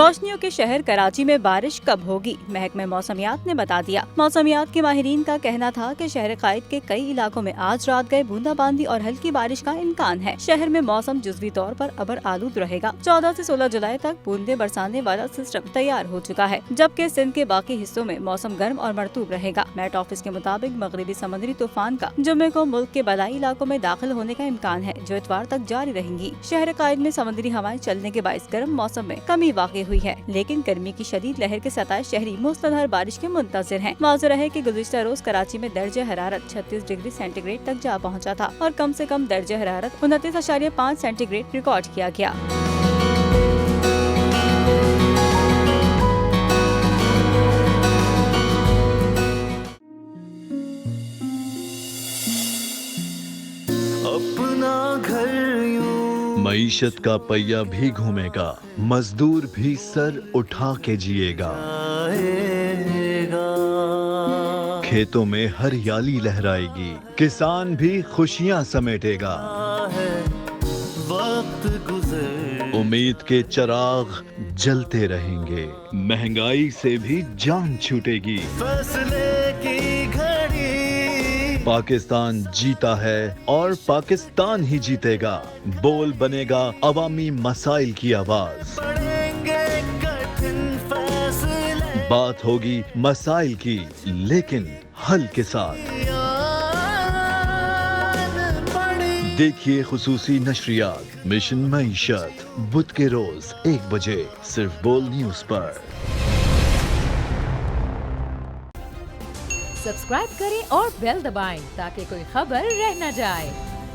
रोशनियों के शहर कराची में बारिश कब होगी, महकमे मौसमियात ने बता दिया। मौसमियात के माहिरीन का कहना था कि शहर कायद के कई इलाकों में आज रात गए बूंदाबांदी और हल्की बारिश का इम्कान है। शहर में मौसम जुज़वी तौर पर अबर आलूद रहेगा। 14 से 16 जुलाई तक बूंदे बरसाने वाला सिस्टम तैयार हो चुका है, जबकि सिंध के बाकी हिस्सों में मौसम गर्म और मरतूब रहेगा। मेट ऑफिस के मुताबिक मगरबी समुद्री तूफान का जुम्मे को मुल्क के बदाई इलाकों में दाखिल होने का इम्कान है, जो इतवार तक जारी रहेंगी। शहर कायद में समुद्री हवाएं चलने के बाइस गर्म मौसम में कमी वाक़ई हुई है, लेकिन गर्मी की शदीद लहर के 27 शहरी मूसलाधार बारिश के मुंतज़िर हैं। वाज़ेह है कि गुज़िश्ता रोज कराची में दर्जे हरारत 36 डिग्री सेंटीग्रेड तक जा पहुंचा था और कम से कम दर्जे हरारत 29.5 सेंटीग्रेड रिकॉर्ड किया गया। अपना घर मईशत का पहिया भी घूमेगा, मजदूर भी सर उठा के जिएगा। खेतों में हरियाली लहराएगी, किसान भी खुशियां समेटेगा। वक्त गुजर उम्मीद के चिराग जलते रहेंगे, महंगाई से भी जान छूटेगी। फैसले की घड़ी पाकिस्तान जीता है और पाकिस्तान ही जीतेगा। बोल बनेगा अवामी मसाइल की आवाज। पड़ेंगे कठिन फैसले, बात होगी मसाइल की, लेकिन हल के साथ। देखिए खुसूसी नशरियात मिशन मईशत बुध के रोज 1 बजे सिर्फ बोल न्यूज पर। सब्सक्राइब करें और बेल दबाएं ताकि कोई खबर रह न जाए।